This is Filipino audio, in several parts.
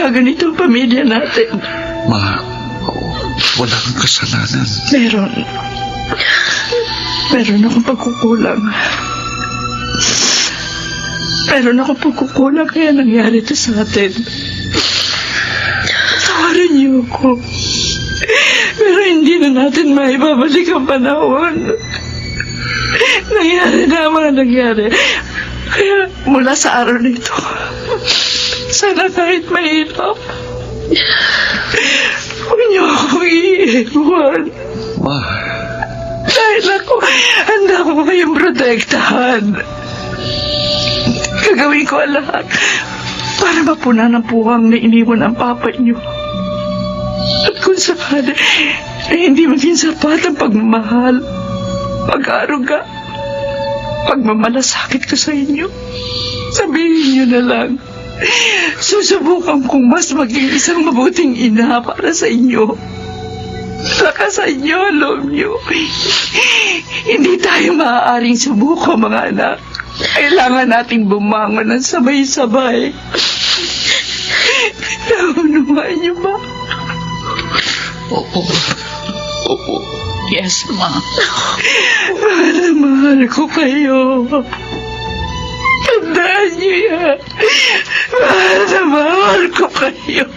ganito ang pamilya natin. Ma, walang kasalanan. Meron akong pagkukulang. Kaya nangyari ito sa atin. Tawarin niyo ako. Pero hindi na natin maibabalik ang panahon. Nangyari na ang mga nangyari. Kaya mula sa araw nito, sana kahit mahirap, huwag niyo akong iiwan. Ma. Dahil ako, handa ko kayong protektahan. Gagawin ko ang lahat para mapunan ang puwang na iniwan ang papa niyo. At kung sakali na hindi maging sapat ang pagmamahal, pag-aaruga, pagmamalasakit ko sa inyo, sabihin niyo na lang, susubukan kong mas maging isang mabuting ina para sa inyo. Lakasan niyo ang loob niyo. Hindi tayo maaaring subuko, mga anak. Kailangan nating bumangon ng sabay-sabay. Naunawaan niyo ba? Oo. Yes, Ma. Mahal ko kayo. Tandaan niyo yan. Mahal ko kayo.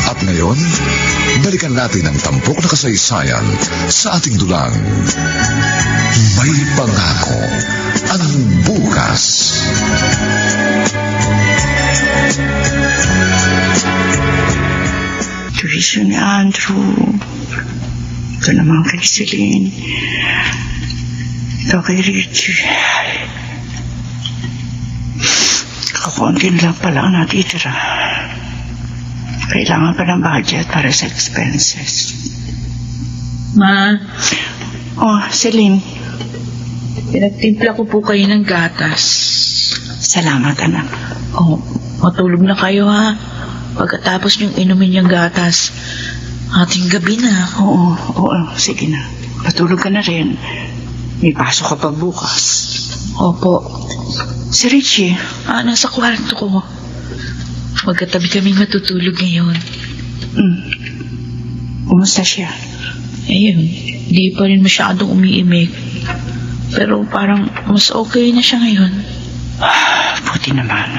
At ngayon, balikan natin ang tampok na kasaysayan sa ating dulang. May pangako ang bukas. Tuwisyo ni Andrew. Ito naman kay Celine. Ito kay Richie. Kakunti na lang pala ang natitira. Kailangan pa ng budget para sa expenses. Ma, Oh, Celine. pinagtimpla ko po kayo ng gatas. Salamat, anak. Oh, matulog na kayo ha. Pagkatapos niyong inumin yung gatas, ating gabi na. Oo, sige na. Patulog ka na rin. May pasok ka pa bukas. Opo. Si Richie. Nasa kwarto ko. Magkatabi kaming matutulog ngayon. Kumusta siya? Ayun, di pa rin masyadong umiimik. Pero parang mas okay na siya ngayon. Buti naman.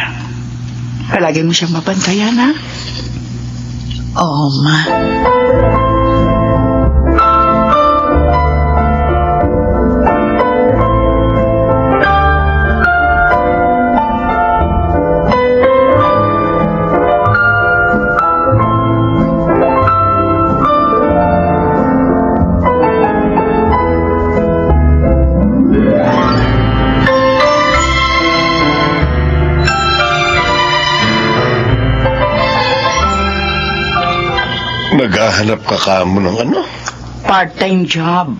Palagi mo siyang mabantayan, ha? Oo, Ma. Naghahanap ka kamo ng ano? Part-time job.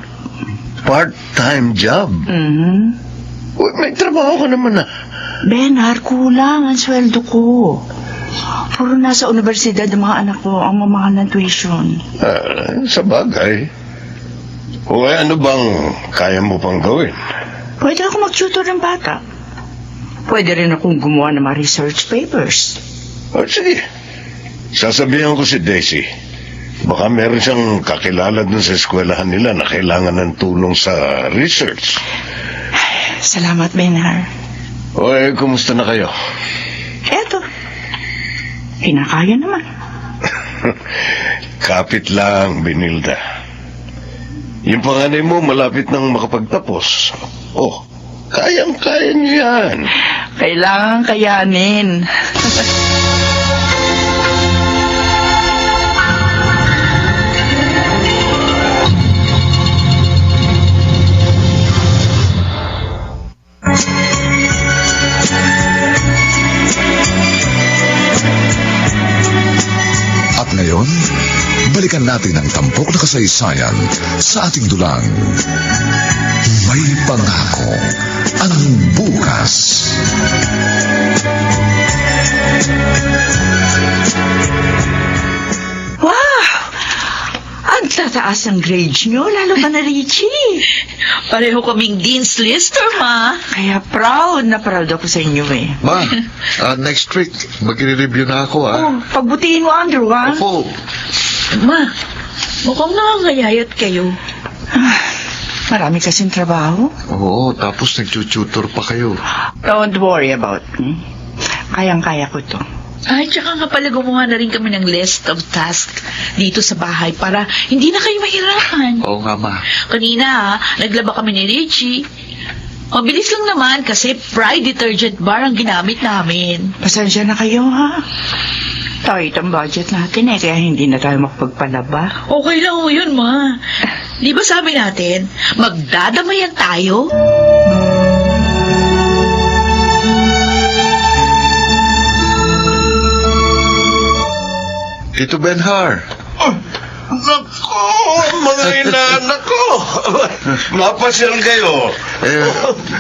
Part-time job? Uy, may trabaho ka naman na. Benar, kulang ang sweldo ko. Puro nasa universidad ang mga anak ko ang mamahal ng tuition. Sa bagay. Uy, ano bang kaya mo pang gawin? Pwede ako mag-tutor ng bata. Pwede rin akong gumawa ng mga research papers. Sige. Sasabihan ko si Daisy. Baka meron siyang kakilala dun sa eskwelahan nila na kailangan ng tulong sa research. Salamat, Benar. Uy, kumusta na kayo? Eto. Kinakaya naman. Kapit lang, Benilda. Yung panganay mo malapit nang makapagtapos. Oh, kayang-kaya niyo yan. Kailangan kayanin. At ngayon, balikan natin ang tampok na kasaysayan sa ating dulang. May pangako ang bukas. tumataas ang grades nyo, lalo ka na Richie. Pareho kaming Dean's Lister, Ma. Kaya proud na proud ako sa inyo eh. Ma, next week, magre-review na ako, Oh, pagbutihin mo, Andrew, ha? Opo. Ma, mukhang nangangayayat kayo. Marami kasing trabaho. Oo, tapos nag-tutor pa kayo. Don't worry about me. Kayang-kaya ko to. Ay, tsaka nga pala gumawa na rin kami ng list of tasks dito sa bahay para hindi na kayo mahirapan. Oo nga, Ma. Kanina, naglaba kami ni Richie. Mabilis lang naman kasi Pride detergent bar ang ginamit namin. Pasensya na kayo, ha? Tight ang budget natin eh, kaya hindi na tayo makapagpalaba. Okay lang ho yun, Ma. Di ba sabi natin, magdadamayan tayo? Tito Benhar. Nako, mga inaanak ko. Mapasyal kayo.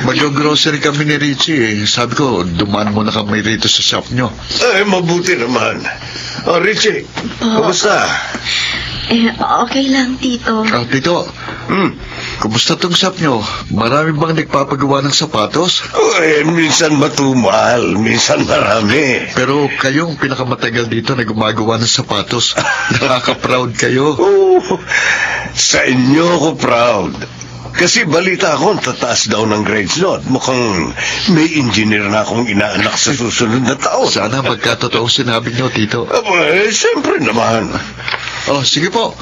Mag-grocery kami ni Richie. Sabi ko, dumaan muna kami rito sa shop nyo. Mabuti naman. Richie, kumusta? Okay lang, Tito. Tito, kumusta tong shop nyo? Marami bang nagpapagawa ng sapatos? Minsan matumal, minsan marami. Pero kayong pinakamatagal dito na gumagawa ng sapatos. Nakaka-proud kayo. Sa inyo ako proud. Kasi balita ko, tataas daw ng grades no. At mukhang may engineer na akong inaanak sa susunod na taon. Sana magkatotoong sinabi nyo, Tito. Siyempre naman. Sige po.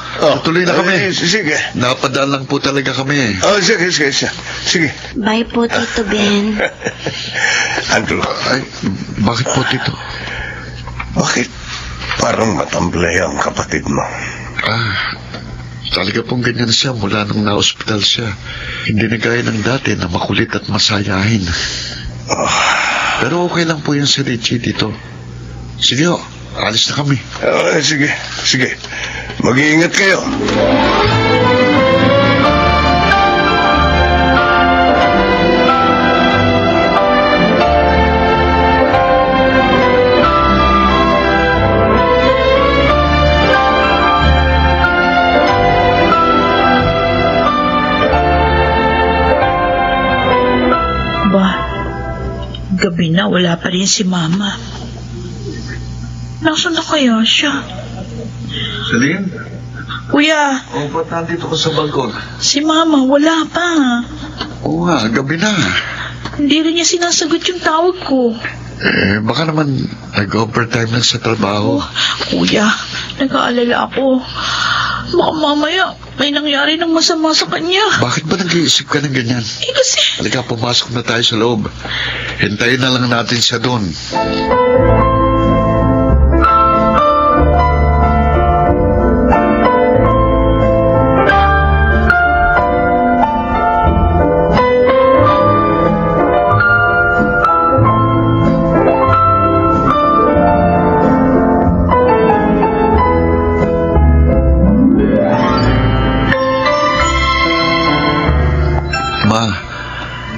Tuloy na kami. Sige. Napadaan lang po talaga kami. Sige. Bye po, Tito Ben. Andrew, Ay, bakit po, Tito? bakit parang matamblay ang kapatid mo? Talaga pong ganyan siya mula nung na-hospital siya. Hindi na gaya ng dati na makulit at masayahin. Pero okay lang po yan si Richie, Tito. Sige ho, alis na kami. Sige. Mag-iingat kayo. Gabi na, wala pa rin si Mama. Nasaan na kaya siya? Celine? Kuya, Ba't nandito ka sa balkon? si Mama, wala pa. Oo nga, gabi na. Hindi rin niya sinasagot yung tawag ko. Baka naman nag-overtime lang sa trabaho. Kuya, nag-aalala ako. Baka mamaya may nangyari ng masama sa kanya. Bakit ba nag-iisip ka ng ganyan? Kasi... Halika, pumasok na tayo sa loob. Hintayin na lang natin siya doon.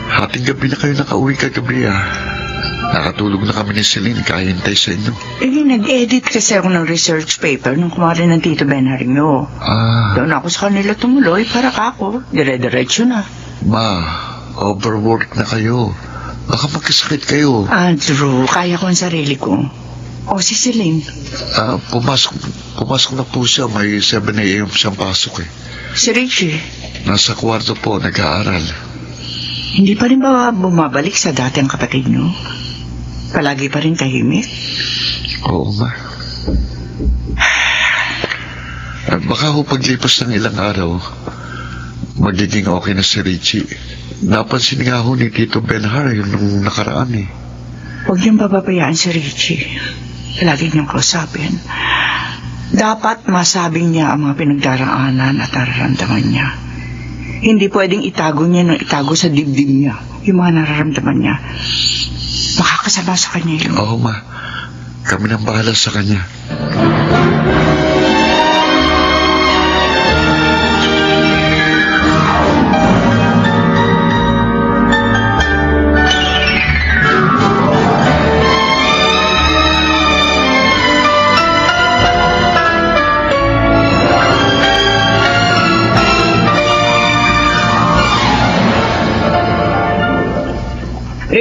Hating gabi na kayo nakauwi kagabi Nakatulog na kami ni Celine, kahintay sa inyo. Nag-edit kasi ako ng research paper nung kumari ng Tito Benhar nyo. Doon ako sa kanila tumuloy para kako. Dire-diretso na. Ma, overwork na kayo. Baka magkasakit kayo. Andrew, kaya ko ang sarili ko. O si Celine. Pumasok na po siya. May 7 a.m. siyang pasok Si Richie. Nasa kwarto po, nag-aaral. Hindi pa rin ba bumabalik sa dati ang kapatid nyo? Palagi pa rin tahimik? Oo, Ma. Baka ho paglipas ng ilang araw, magiging okay na si Richie. Napansin nga ho ni Tito Benhar yun nung nakaraan Huwag niyong bababayaan si Richie. Palagi niyong kausapin. Dapat masabing niya ang mga pinagdaraanan at nararamdaman niya. Hindi pwedeng itago niya nang itago sa dibdib niya yung mga nararamdaman niya. Makakasama sa kanya yun. Oo, Ma. Kami nang bahala sa kanya.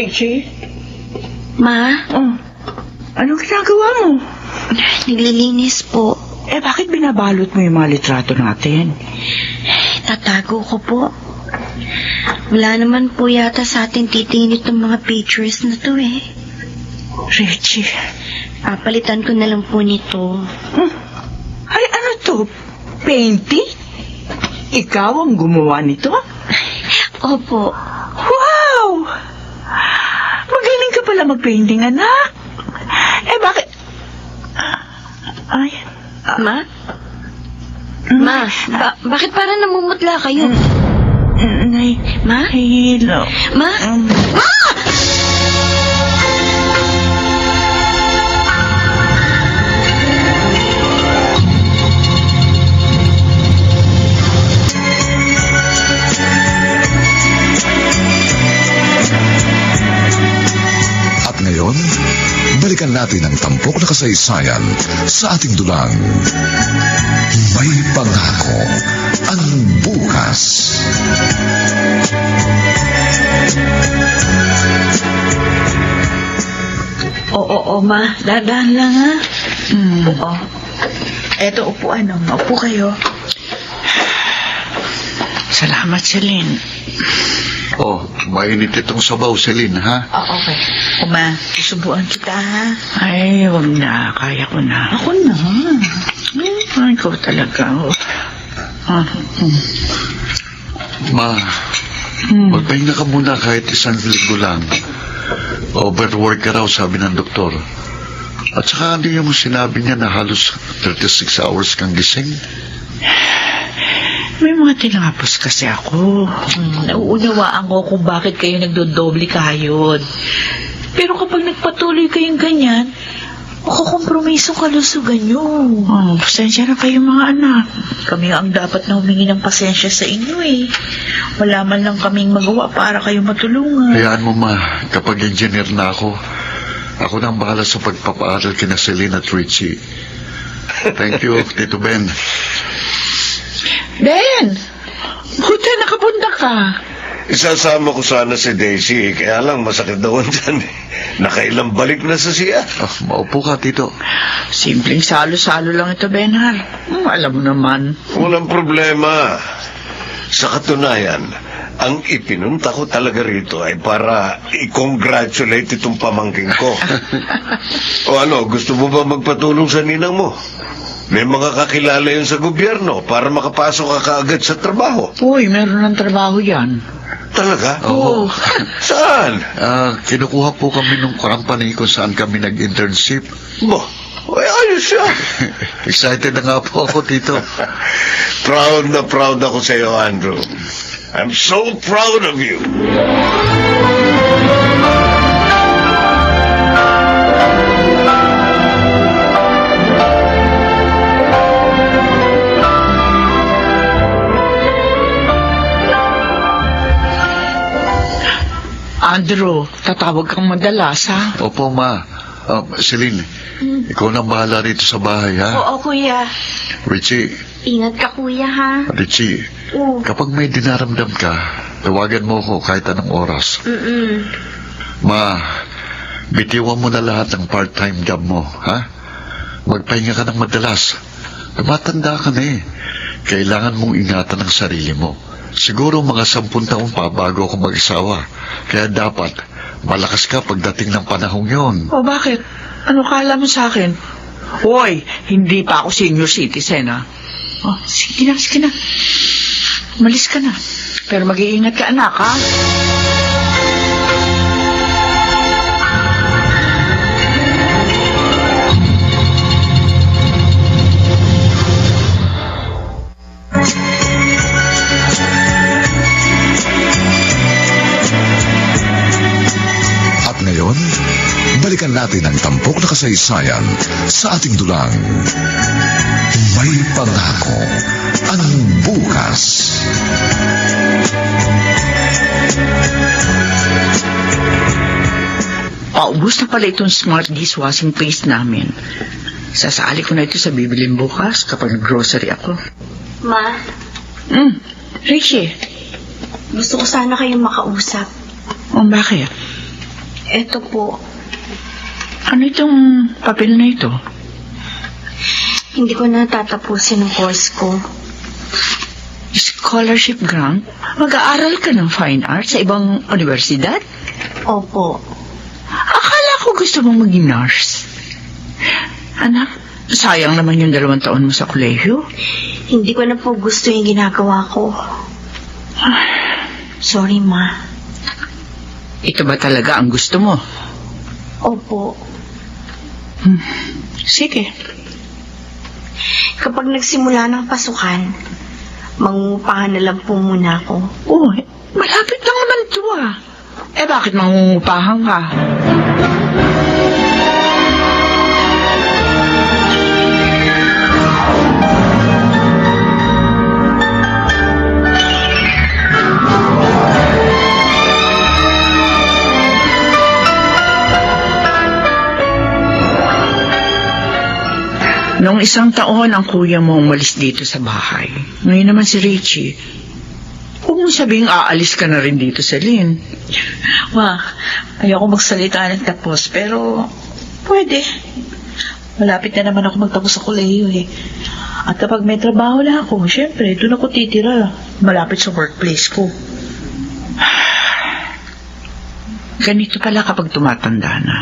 Richie? Ma, Oh, anong ginagawa mo? naglilinis po. Eh, bakit binabalot mo yung mga litrato natin? Tatago ko po. Wala naman po yata sa atin titingin itong mga pictures na to eh. Richie, Papalitan ko na lang po nito. ay ano to? Painting? Ikaw ang gumawa nito? Opo. Wow! Magaling ka pala mag-painting, anak. Eh, bakit? Ay, Ma? Ma, bakit parang namumutla kayo? Nay, Ma? Hilo. Ma? Ma! At ngayon, balikan natin ang tampok na kasaysayan sa ating dulang. May pangako ang bukas. Oo, ma. Dadaan lang, ha? Oo. Eto, upuan. Upo kayo. Salamat, Celine. Oh, mainit itong sabaw, Celine, ha? Okay. Ma, susubuan kita, ha? Ay, wag na. Kaya ko na. Ako na. Ay, ikaw talaga. Oh. Ma, magpahinga ka muna kahit isang linggo lang. Overwork ka raw, sabi ng doktor. At saka ano yung sinabi niya na halos 36 hours kang gising? May mga tinapos kasi ako. Nauunawaan ko kung bakit kayo nagdodoble kayod. Pero kapag nagpatuloy kayong ganyan, makakompromiso kalusugan nyo. Oh, pasensya na kayo mga anak. Kami ang dapat na humingi ng pasensya sa inyo eh. Wala man lang kaming magawa para kayo matulungan. Hayaan mo, ma, kapag engineer na ako nang bahala sa pagpapaaral kina Celine at Richie. Thank you, Tito Ben. Ben! Buti nakapunta ka. Isasama ko sana si Daisy, kaya lang masakit daw dyan. Nakailang balik na sa siya. Oh, maupo ka, Tito. Simpleng salo-salo lang ito, Benhar. Alam mo naman. Walang problema. Sa katunayan, ang ipinunta ko talaga rito ay para i-congratulate itong pamangking ko. O ano, gusto mo ba magpatulong sa ninang mo? May mga kakilala yun sa gobyerno para makapasok ka kaagad sa trabaho. Uy, meron ng trabaho yan. Talaga? Oo. Saan? Kinukuha po kami nung company kung saan kami nag-internship. Bo, ay, ayos siya. Excited na nga po ako, Tito. Proud na proud ako sa iyo, Andrew. I'm so proud of you. Andrew, tatawag kang madalas, ha? Opo, ma. Celine, ikaw na bahala rito sa bahay, ha? Oo, kuya. Richie, Ingat ka, kuya, ha? Richie, Oo. kapag may dinaramdam ka, tawagan mo ako kahit anong oras. Mm-mm. Ma, bitiwan mo na lahat ng part-time job mo, ha? Magpahinga ka ng madalas. Tumatanda ka na eh. Kailangan mong ingatan ang sarili mo. Siguro mga 10 taon pa bago ako mag-isawa. Kaya dapat, malakas ka pagdating ng panahong yon. O bakit? Ano kala mo sa akin? Hoy, hindi pa ako senior citizen, ha? Oh, sige na. Malis ka na. Pero mag-iingat ka, anak, ha? At ngayon, balikan natin ang tampok na kasaysayan sa ating dulang. May pangako ang bukas. Paubos na pala itong smart dishwashing paste namin. Sasali ko na ito sa bibilin bukas kapag nag-grocery ako. Ma, Richie, gusto ko sana kayong makausap. bakit? Eto po, Ano itong papel na ito? hindi ko na tatapusin ang course ko. Scholarship grant? Mag-aaral ka ng fine arts sa ibang universidad? Opo. Akala ko gusto mong maging nurse. Anak, sayang naman yung 2 taon mo sa kolehiyo. Hindi ko na po gusto yung ginagawa ko. Sorry, Ma. Ito ba talaga ang gusto mo? Opo. Sige. Kapag nagsimula ng pasukan, mangungupahan na lang po muna ako. Oh, malapit lang naman ito ah. Bakit mangungupahan ka? Noong 1 taon ang kuya mo umalis dito sa bahay. Ngayon naman si Richie. Huwag mong sabihing aalis ka na rin dito sa Lynn. Ma, ayoko magsalita ng tapos, pero pwede. Malapit na naman ako magtapos sa kolehiyo eh. At kapag may trabaho na ako, syempre, doon ako titira. Malapit sa workplace ko. Ganito pala kapag tumatanda na.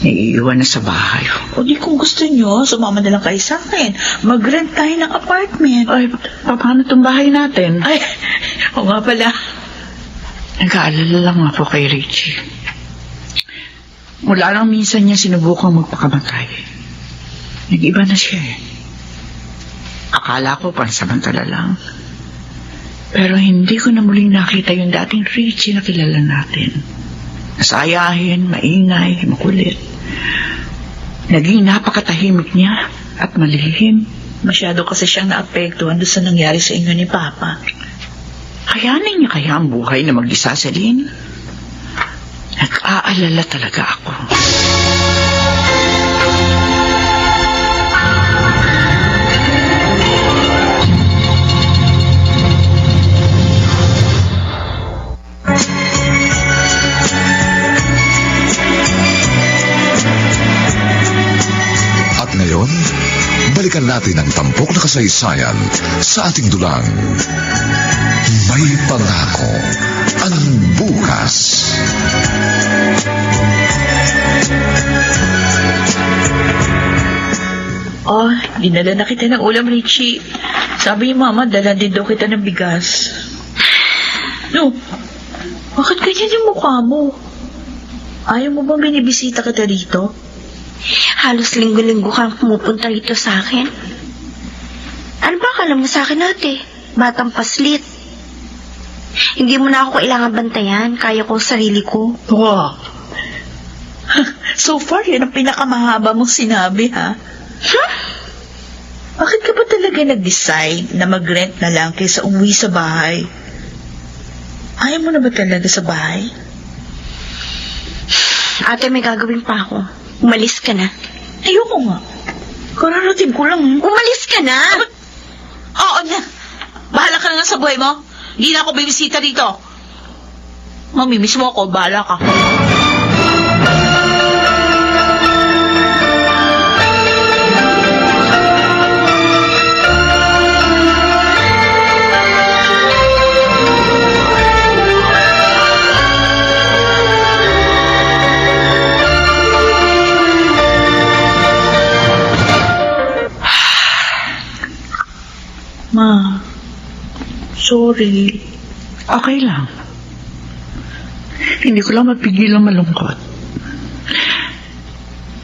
Naiiwan na sa bahay. O di kung gusto nyo, sumama na lang kayo sa akin. Mag-rent tayo ng apartment. Ay, paano itong bahay natin? Ay, o nga pala. Nag-aalala lang ako kay Richie. Mula lang minsan niya sinubukang magpakamatay. Nag-iba na siya eh. Akala ko pansamantala lang. Pero hindi ko na muling nakita yung dating Richie na kilala natin. Nasayahin, maingay, makulit. Naging napakatahimik niya at malihim. Masyado kasi siyang naapektuhan doon sa nangyari sa inyo ni Papa. Kayanin niya kaya ang buhay na mag-isa sa Lynn? Nag-aalala talaga ako. At ngayon, balikan natin ang tampok na kasaysayan sa ating dulang. May pangako ang bukas. Oh, dinala na kita ng ulam, Richie. Sabi ni Mama, dala din daw kita ng bigas. No, bakit ganyan yung mukha mo? Ayaw mo bang binibisita kita rito? Halos linggo-linggo kang pumupunta rito sa akin. Ano ba akala mo sa akin, ate? Batang paslit. Hindi mo na ako kailangan bantayan. Kaya ko sarili ko. Wow. So far, yan ang pinakamahaba mong sinabi, ha? Bakit ka ba talaga nag-decide na mag-rent na lang kaysa umuwi sa bahay? Ayaw mo na ba talaga sa bahay? Ate, may gagawin pa ako. Umalis ka na. Ayoko nga. Kararating ko lang. Umalis ka na! Oo na. Bahala ka na nga sa buhay mo. Hindi na ako bibisita dito. Mamimiss mo ako. Bahala ka. Ma, sorry. Okay lang. Hindi ko lang mapigilang malungkot.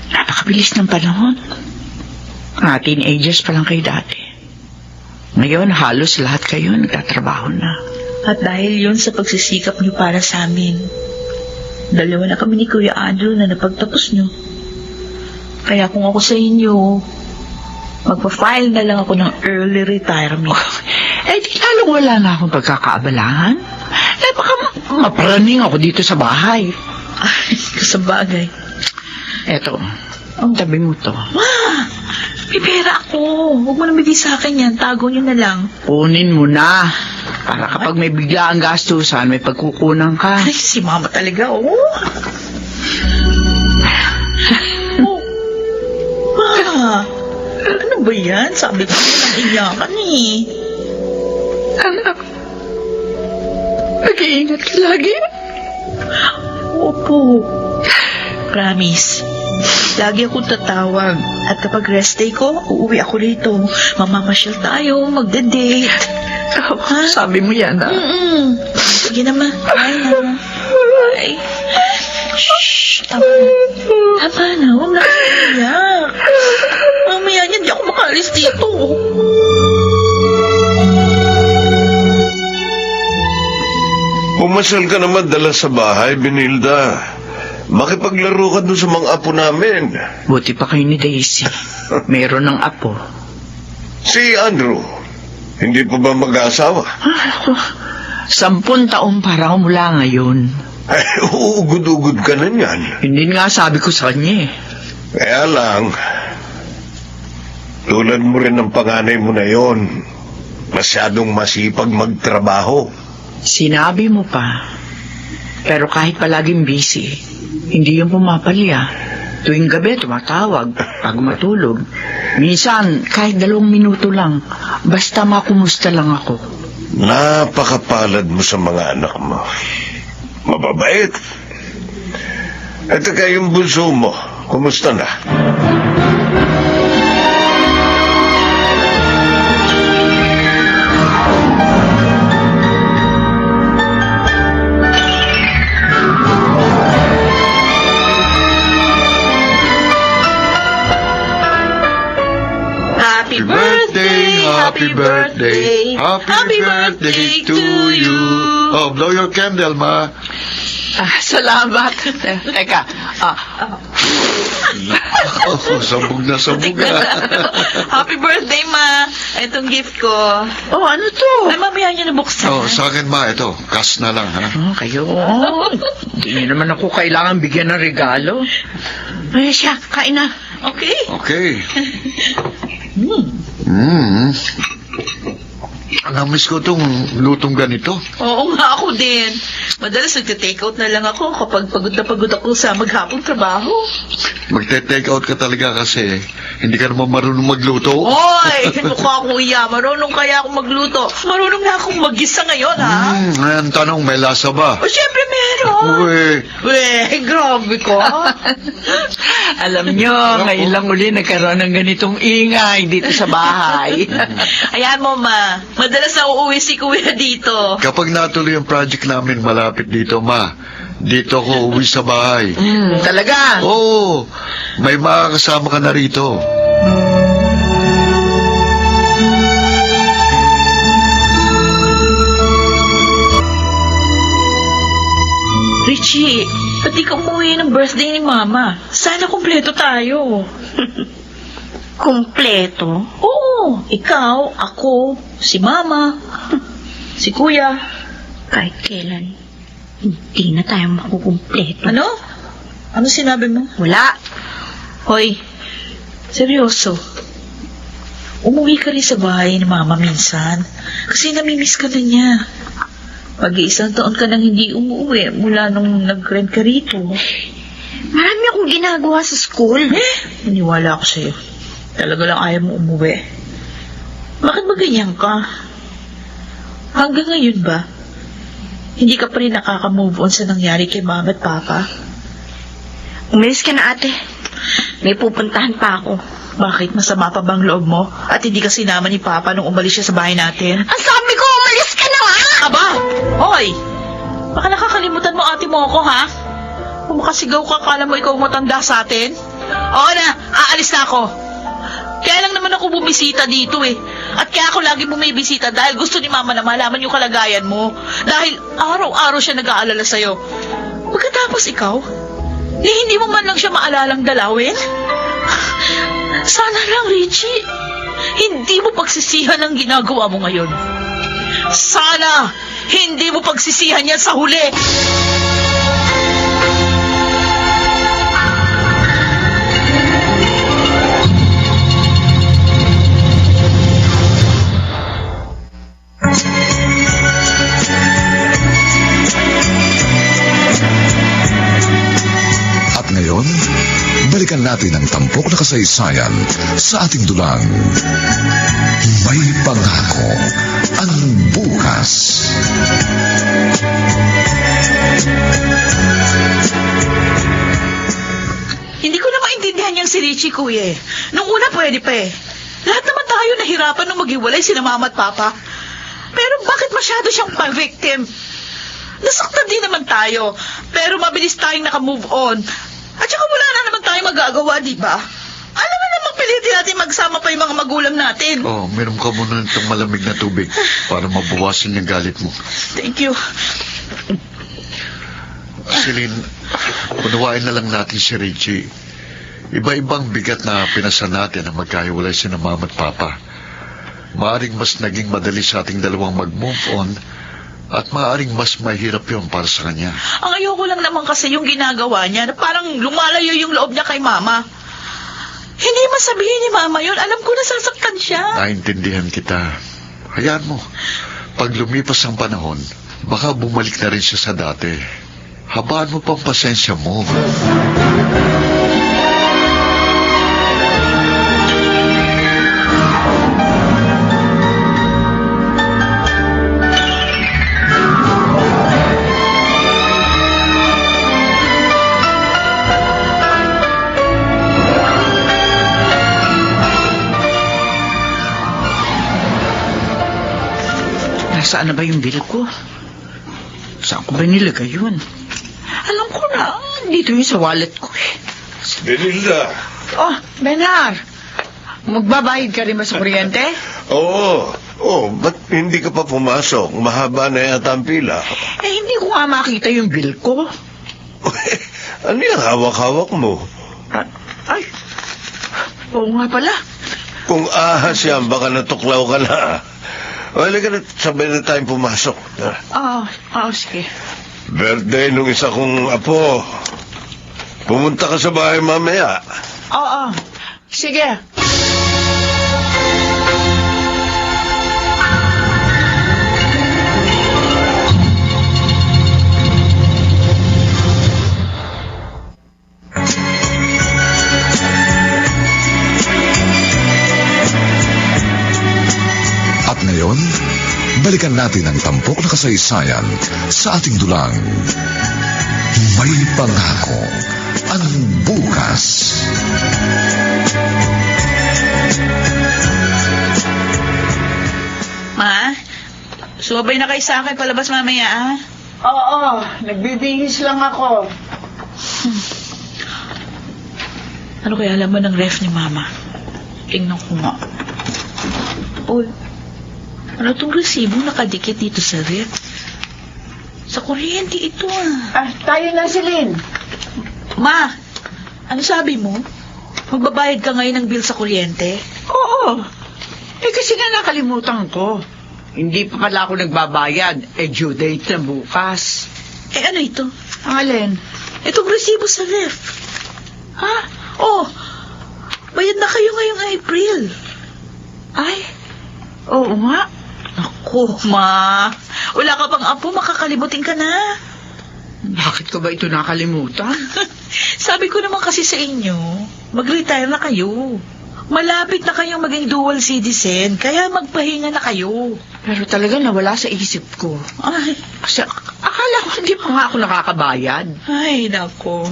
Napakabilis ng panahon. Mga teenagers pa lang kayo dati. Ngayon, halos lahat kayo nagtatrabaho na. At dahil yun sa pagsisikap niyo para sa amin, 2 na kami ni Kuya Andrew na napagtapos niyo. Kaya kung ako sa inyo, magpa-file na lang ako ng early retirement. Di lalong wala na akong pagkakaabalahan. Baka maparaning ako dito sa bahay. Ay, sa bagay. Eto, ang tabi mo to. Ma, may pera ako. Huwag mo na bigay sa akin yan. Tago niyo na lang. Kunin mo na. Para kapag may bigla ang gastusan, may pagkukunan ka. Ay, si mama talaga, oh. Oh. Ma, ano ba yan? Sabi ko nang iyakan eh. Anak, mag-iingat ka lagi. Opo. Promise. Lagi akong tatawag. At kapag rest day ko, uuwi ako rito. Mamamasyal tayo, magde-date. Ha? Sabi mo yan, ah. Sige naman. Ay, na. Ay. Shhh. Tama na. Tama na. Huwag na kayo umiyak. Mamaya niyan, di ako makaalis dito. Pumasal ka naman dala sa bahay, Benilda. Makipaglaro ka doon sa mga apo namin. Buti pa kayo ni Daisy. Meron ng apo. Si Andrew, hindi pa ba mag-aasawa? 10 taon para mula ngayon. Ay, uugod-ugod ka na niyan. Hindi nga sabi ko sa kanya eh. Kaya lang, tulad mo rin ng panganay mo na yon, masyadong masipag magtrabaho. Sinabi mo pa. Pero kahit palaging busy, hindi yung pumapalya. Tuwing gabi, tumatawag. Pag matulog. Minsan, kahit 2 minuto lang. Basta makumusta lang ako. Napakapalad mo sa mga anak mo. Mababait. At saka yung bunso mo, kumusta na? Happy birthday, happy birthday, happy birthday to you. Oh, blow your candle, ma. Salamat. Teka, Oh, sabog na. Happy birthday, ma. Itong gift ko. oh, ano to? Ay, mamaya niya nabuksan. Oh, sa akin, ma, ito. Cash na lang, ha? Kayo, hindi niyo naman ako kailangan bigyan ng regalo. Ay, siya, kain na. Okay. Okay. Namiss ko itong lutong ganito. Oo nga, ako din. Madalas nagte-take out na lang ako kapag pagod na pagod ako sa maghapong trabaho. Magte-take out ka talaga kasi hindi ka naman marunong magluto. Hoy! Mukha akong iya. Marunong kaya akong magluto. Marunong na akong mag-isa ngayon, ha? Ang tanong, may lasa ba? O, syempre meron. Uwe. Weh, grabe ko. Alam nyo, ngayon lang uli nagkaroon ng ganitong ingay dito sa bahay. Ayan mo, ma. Madalas na uuwi si kuya dito. Kapag natuloy ang project namin malapit dito, ma, dito ako uwi sa bahay. Talaga? Oo, may makakasama ka na rito. Richie, ba't di ka umuwi ng birthday ni Mama? Sana kumpleto tayo. Kumpleto? Oo, ikaw, ako, si Mama, si Kuya. Kahit kailan, hindi na tayo makukumpleto. Ano? Ano sinabi mo? Wala. Hoy, seryoso. Umuwi ka rin sa bahay ni Mama minsan. Kasi namimiss ka na niya. Mag-iisang taon ka nang hindi umuwi mula nung nag-rent ka rito. Marami akong ginagawa sa school. Maniwala ako sa'yo. Talaga lang ayaw mo umuwi. Bakit ba ganyan ka? Hanggang ngayon ba? Hindi ka pa rin nakaka-move on sa nangyari kay Mama at Papa? Umalis ka na, ate. May pupuntahan pa ako. Bakit? Masama pa bang loob mo? At hindi ka sinama ni Papa nung umalis siya sa bahay natin? Ang sabi ko, umalis ka na nga! Aba! Hoy! Baka nakakalimutan mo ate mo ako, ha? Kung makasigaw ka, kala mo ikaw matanda sa atin? Oo na, aalis na ako. Kaya lang naman ako bumisita dito eh. At kaya ako lagi bumibisita dahil gusto ni Mama na malaman yung kalagayan mo. Dahil araw-araw siya nag-aalala sa'yo. Pagkatapos ikaw, hindi mo man lang siya maalalang dalawin? Sana lang, Richie, hindi mo pagsisihan ang ginagawa mo ngayon. Sana hindi mo pagsisihan yan sa huli. balikan natin ang tampok na kasaysayan sa ating dulang. May pangako ang bukas. Hindi ko na maintindihan yung si Richie, kuya. Nung una pwede pa eh. Lahat naman tayo nahirapan nung maghiwalay sina mama at papa. Pero bakit masyado siyang pa-victim? Nasaktan din naman tayo. Pero mabilis tayong naka-move on. At saka wala na naman tayong magagawa, di ba? Alam mo namang pilitin natin magsama pa yung mga magulang natin. Oh, meron ka muna nitong malamig na tubig para mabawasan yung galit mo. Thank you. Celine, unawain na lang natin si Richie. Iba-ibang bigat na pinasa natin ang magkahiwalay sina mama at papa. Maaring mas naging madali sa ating dalawang mag-move on at maaring mas mahirap yun para sa kanya. Ang ayoko lang naman kasi yung ginagawa niya na parang lumalayo yung loob niya kay mama. Hindi masabihin ni mama yun. Alam ko nasasaktan siya. Naintindihan kita. Hayaan mo. Pag lumipas ang panahon, baka bumalik na rin siya sa dati. Habaan mo pang pasensya mo. Nasaan na ba yung bill ko? Saan ko ba nilagay yun? Alam ko na, dito yun sa wallet ko eh. Benilda. Oh, Benar! Magbabayad ka rin ba sa kuryente? Oo. Oh, ba't hindi ka pa pumasok? Mahaba na yata ang pila. Eh, hindi ko nga makita yung bill ko. Ano yung hawak-hawak mo? Ay, oo nga pala. Kung ahas yan, baka natuklaw ka na. Wala ka na, sabay na tayong pumasok. Sige. Birthday nung isa kong apo. Pumunta ka sa bahay mamaya. Oo, sige. At ngayon, balikan natin ang tampok na kasaysayan sa ating dulang. May pangako ang bukas. Ma, sumabay na kayo sa akin palabas mamaya, ah? Oo, nagbibihis lang ako. Ano kaya alam mo ng ref ni Mama? Tingnan ko nga. Uy, ano tong resibo nakadikit dito sa ref? Sa kuryente ito, ah. Tayo na, Celine. Ma, ano sabi mo? Magbabayad ka ngayon ng bill sa kuryente? Oo. Eh, kasi nga nakalimutan ko. Hindi pa pala ako nagbabayad. Due date na bukas. Eh, ano ito? Ang alin? Itong resibo sa ref. Ha? Oh, bayad na kayo ngayong April. Ay, oo nga. Ako, Ma. Wala ka pang apo, makakalimutin ka na. Bakit ko ba ito nakalimutan? Sabi ko naman kasi sa inyo, mag-retire na kayo. Malapit na kayong maging dual citizen, kaya magpahinga na kayo. Pero talaga nawala sa isip ko. Ay, Kasi akala ko hindi pa nga ako nakakabayad. ay, nako.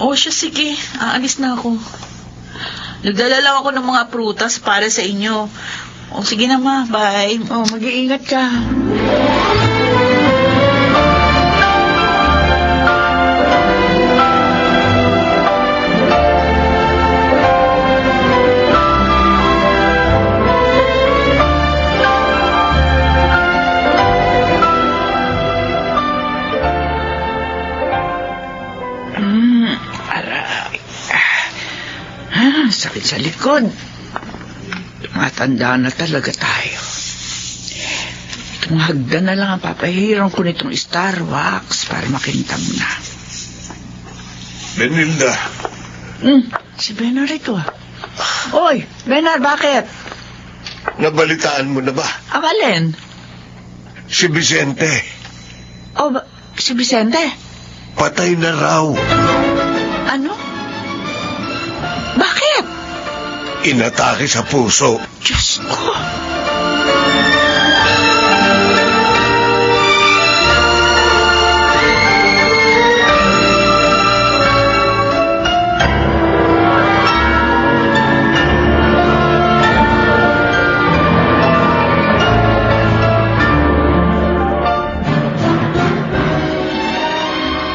O siya, sige. Aalis na ako. Nagdala lang ako ng mga prutas para sa inyo. O sige na, Ma. Bye. Oh, mag-iingat ka. Sakit sa likod. Tumatanda na talaga tayo. Itong hagdan na lang ang papahiram ko nitong Star Wax para makintab na. Benilda. Si Benar ito ah. Oy, Benar, bakit? Nabalitaan mo na ba? Ang alin? Si Vicente. Oh, si Vicente? Patay na raw. Ano? Bakit? Inatake sa puso. Diyos ko.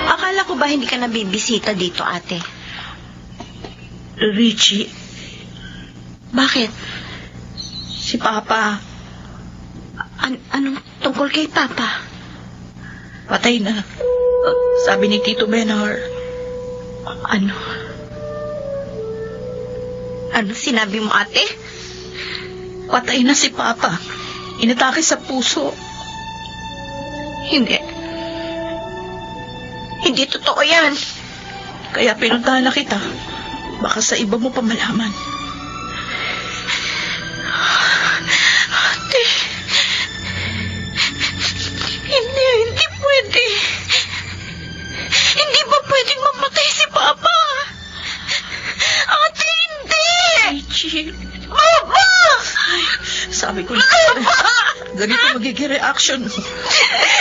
Akala ko ba hindi ka nabibisita dito, ate? Richie, Bakit? si Papa, Anong tungkol kay Papa? patay na. Sabi ni Tito Benhar. Ano? Ano sinabi mo, ate? Patay na si Papa. Inatake sa puso. Hindi. Hindi totoo yan. Kaya pinuntahan na kita. Baka sa iba mo pa malaman. Ate. Hindi pwede. Hindi ba pwedeng mamatay si Papa? Ate, hindi! Richie, Papa! ay, sabi ko na. Ganito magiging reaction mo.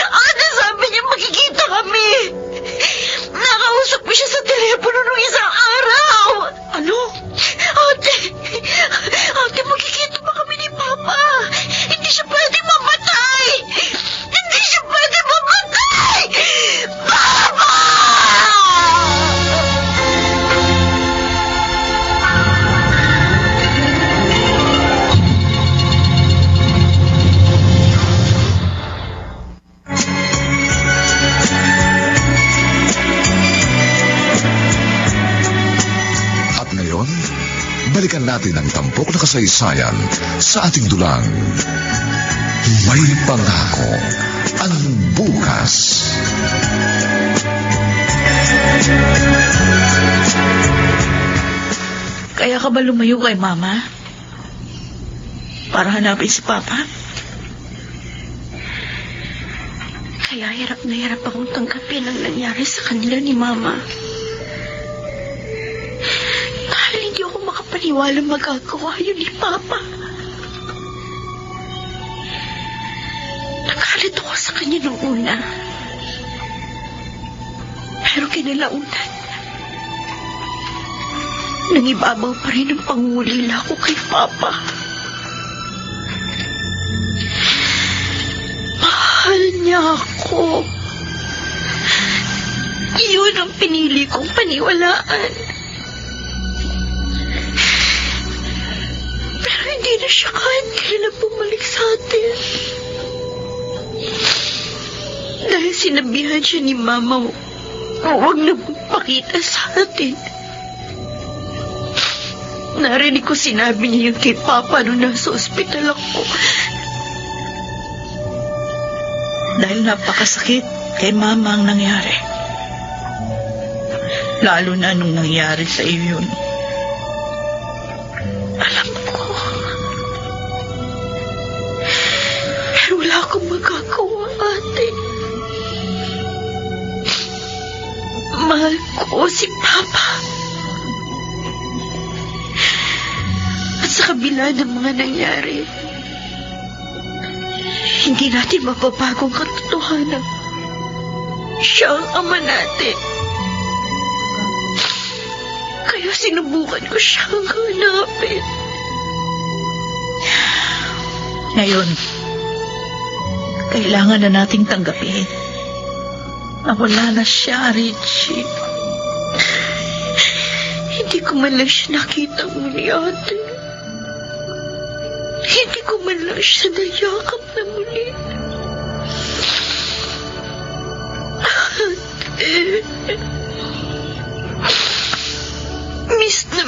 Ate, sabi niya magkikita kami. Nakausap ko siya sa telepono nung isang araw. Ano? Ate, magkikita pa kami ni Papa. Hindi siya pwede mamatay. Hindi siya pwede mamatay. Papa! At ngayon, balikan natin ang tampok na kasaysayan sa ating dulang. May pangako ang bukas. Kaya ka ba lumayo kay Mama? Para hanapin si Papa? Kaya hirap na hirap akong tanggapin ang nangyari sa kanila ni Mama. Dahil hindi ako makapaniwala magagawa yun ni Papa. Nagalit ako sa kanya nung una. Pero kinalaunan, nangibabaw pa rin ang pangungulila ko kay Papa. Mahal niya ako. Iyon ang pinili kong paniwalaan. Pero hindi na siya kahit kailan bumalik sa atin. Dahil sinabihan siya ni Mama, huwag na magpakita sa atin. Narinig ko sinabi niya yun kay Papa nung nasa ospital ako. Dahil napakasakit kay Mama ang nangyari. Lalo na nung nangyari sa iyo yun. Alam ko. Pero wala akong magagawa, ate. Mahal ko si Papa. At sa kabila ng mga nangyari, hindi natin mapapagong katotohanan. Siya ang ama natin. Kaya sinubukan ko siyang hanapin. Ngayon, kailangan na nating tanggapin na wala na siya, Richie. Hindi ko man lang siya nakita muli, ate. Hindi ko man lang siya nayakap na muli. Ate.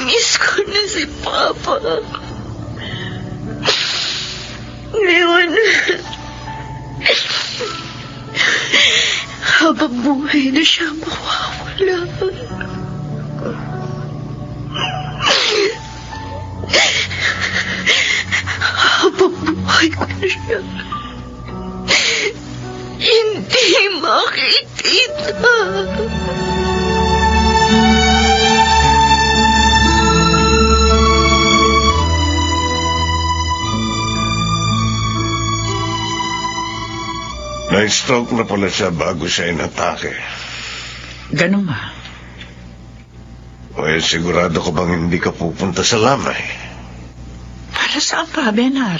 Miss ko na si Papa. Ngayon, habang buhay na siya mawawala. Habang buhay ko na siya, hindi makikita. Na-stroke na pala siya bago siya inatake. Ganun ba? O sigurado ko bang hindi ka pupunta sa lamay? Para saan pa, Benar?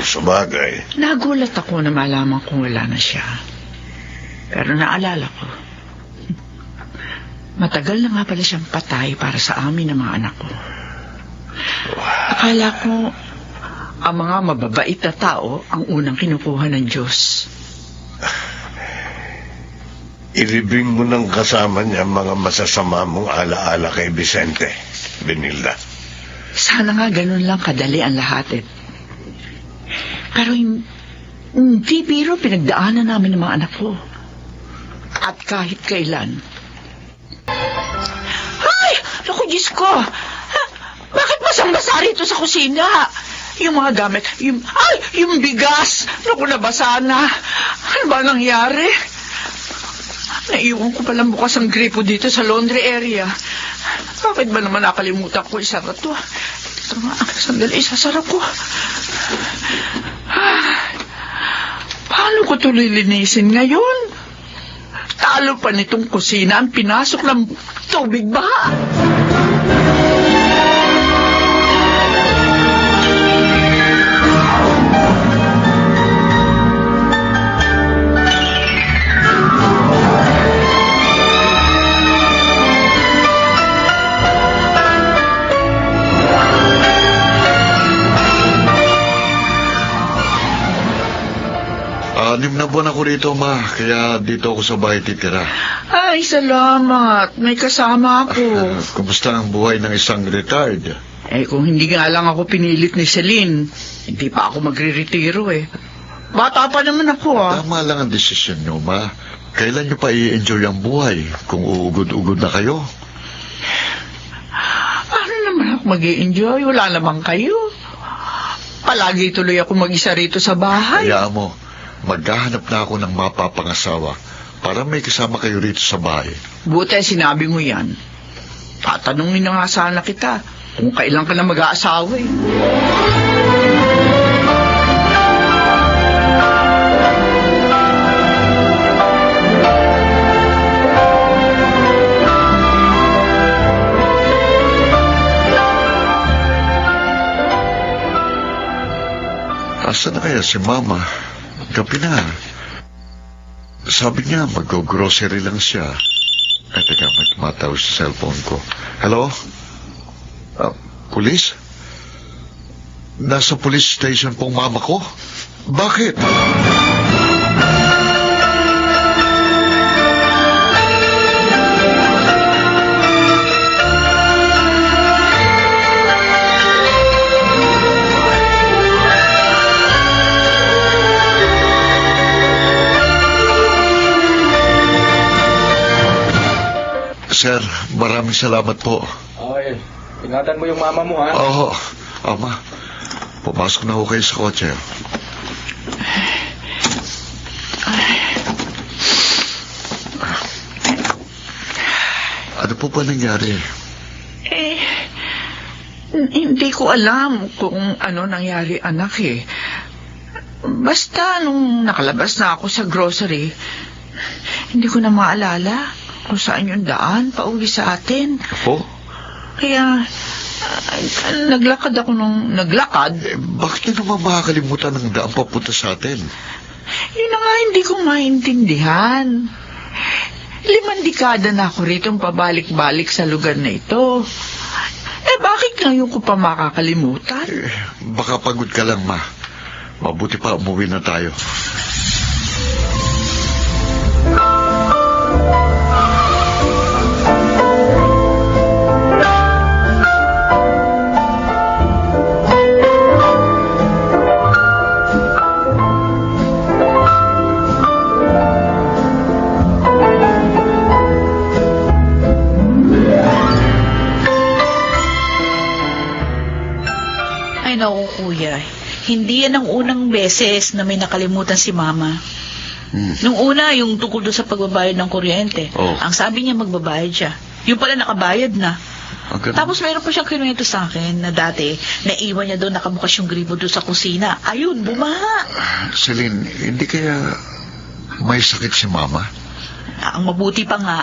Sa bagay, Nagulat ako na malaman kung wala na siya. Pero naalala ko, matagal na nga pala siyang patay para sa amin ng mga anak ko. Akala ko, ang mga mababait na tao ang unang kinukuha ng Diyos. ilibing mo ng kasama niya ang mga masasama mong alaala kay Vicente, Benilda. Sana nga ganun lang kadali ang lahat eh. Pero hindi biro pinagdaanan namin ng mga anak ko. At kahit kailan. Ay! Naku, Diyos ko! Ha? Bakit basang-basa rito sa kusina? Yung mga gamit, yung bigas, naku, nabasa na. Ano ba nangyari? Naiwan ko palang bukas ang gripo dito sa laundry area. Bakit ba naman nakalimutan ko isara to? Ito nga, sandali, isasara ko. Paano ko ito lilinisin ngayon? Talo pa nitong kusina ang pinasok ng tubig ba? Anim na buwan ako rito, Ma. Kaya dito ako sa bahay titira. Ay, salamat. May kasama ako. Kumusta ang buhay ng isang retired? Eh, kung hindi nga lang ako pinilit ni Celine, hindi pa ako magre-retiro eh. Bata pa naman ako ah. Tama lang ang desisyon nyo, Ma. Kailan nyo pa i-enjoy ang buhay kung uugod-ugod na kayo? Ano naman ako mag-i-enjoy? Wala naman kayo. Palagi tuloy ako mag-isa rito sa bahay. Kaya mo, maghahanap na ako ng mapapangasawa para may kasama kayo rito sa bahay. Buti sinabi mo yan. Tatanungin na nga sana kita kung kailan ka na mag-aasawa eh. Asa na kaya si Mama? Gabi na. Sabi niya, mag-grocery lang siya. Ay, teka, may tumatawag sa cellphone ko. Hello? Police? Nasa police station pong mama ko? Bakit? Sir, maraming salamat po. Okay, ingatan mo yung mama mo, ha? Oo, Ama. Pumasok na ako kayo sa kotse. Ano po ba nangyari? Eh, hindi ko alam kung ano nangyari anak eh. Basta nung nakalabas na ako sa grocery, hindi ko na maalala kung saan yung daan pauwi sa atin. Ako? Kaya, naglakad ako nung naglakad. Bakit nyo naman makakalimutan ng daan papunta sa atin? Yun na nga hindi ko maintindihan. 5 dekada na ako rito pabalik-balik sa lugar na ito. Eh bakit ngayon ko pa makakalimutan? Baka pagod ka lang, Ma. Mabuti pa umuwi na tayo. Ay, naku, kuya. Hindi yan ang unang beses na may nakalimutan si mama. Nung una, yung tungkol doon sa pagbabayad ng kuryente. Oh. Ang sabi niya, magbabayad siya. Yung pala nakabayad na. Ganun. Tapos mayroon pa siyang kinuwento sa akin na dati, naiwan niya doon nakabukas yung gribo doon sa kusina. Ayun, bumaha. Celine, hindi kaya may sakit si Mama? Ang mabuti pa nga,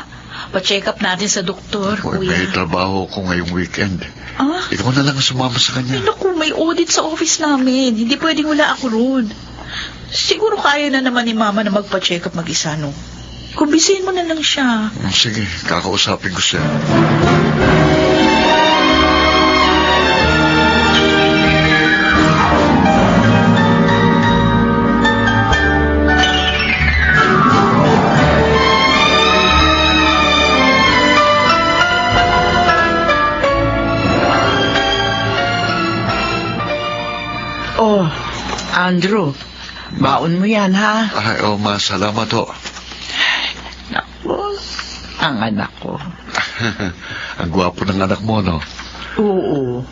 pa-check up natin sa doktor, Uy, kuya. may trabaho ko ngayong weekend. Ah? Ikaw na lang sumama sa Ay, kanya. naku, may audit sa office namin. Hindi pwedeng wala ako roon. Siguro kaya na naman ni Mama na magpa-check up mag-isa, no? Kumbisihin mo na lang siya. Sige, kakausapin ko siya. Oh, Andrew, baon mo yan, ha? Ay, Ma, salamat ho. Naku, ang anak ko. Ang gwapo ng anak mo, no? Oo.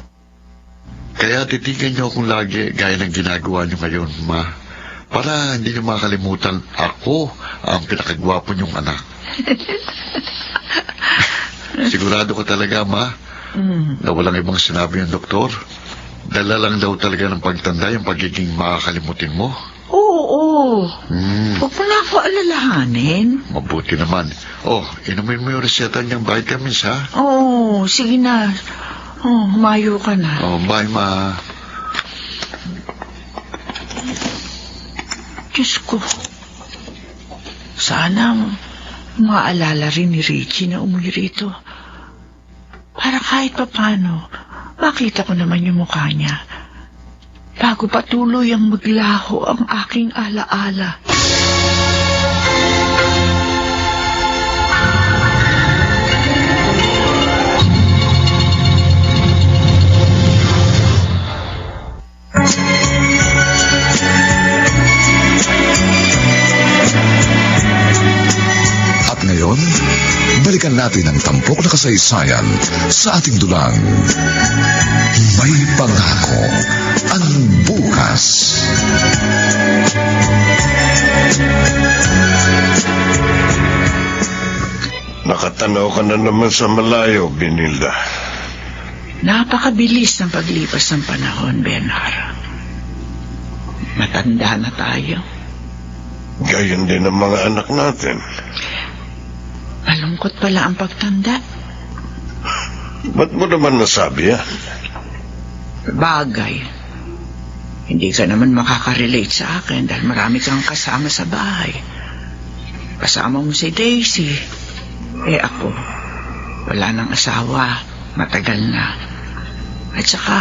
Kaya titigan niyo akong lagi gaya ng ginagawa niyo ngayon, Ma. Para hindi niyo makalimutan ako ang pinakagwapo niyong anak. Sigurado ka talaga, Ma, na walang ibang sinabi ng doktor. Dala lang daw talaga ng pagtanda yung pagiging makakalimutin mo. Oo. Hmm, Huwag mo na ako alalahanin. mabuti naman. Oh, inumin mo yung reseta niyang vitamins, ha? Oo, sige na. Oh, humayo ka na. Oh, bye, Ma. Diyos ko. Sana maalala rin ni Richie na umuwi rito. Para kahit papano, makita ko naman yung mukha niya. Bago patuloy ang maglaho ang aking alaala. At ngayon, balikan natin ang tampok na kasaysayan sa ating dulang. May pangako ang bukas. Nakatanaw ka na naman sa malayo, Binilda. Napakabilis ng paglipas ng panahon, Benar. Matanda na tayo. Gayon din ang mga anak natin. Malungkot pala ang pagtanda. Ba't mo naman nasabi yan? Bagay. Hindi ka naman makakarelate sa akin dahil marami kang kasama sa bahay. Kasama mo si Daisy. Eh ako, wala nang asawa. Matagal na. At saka,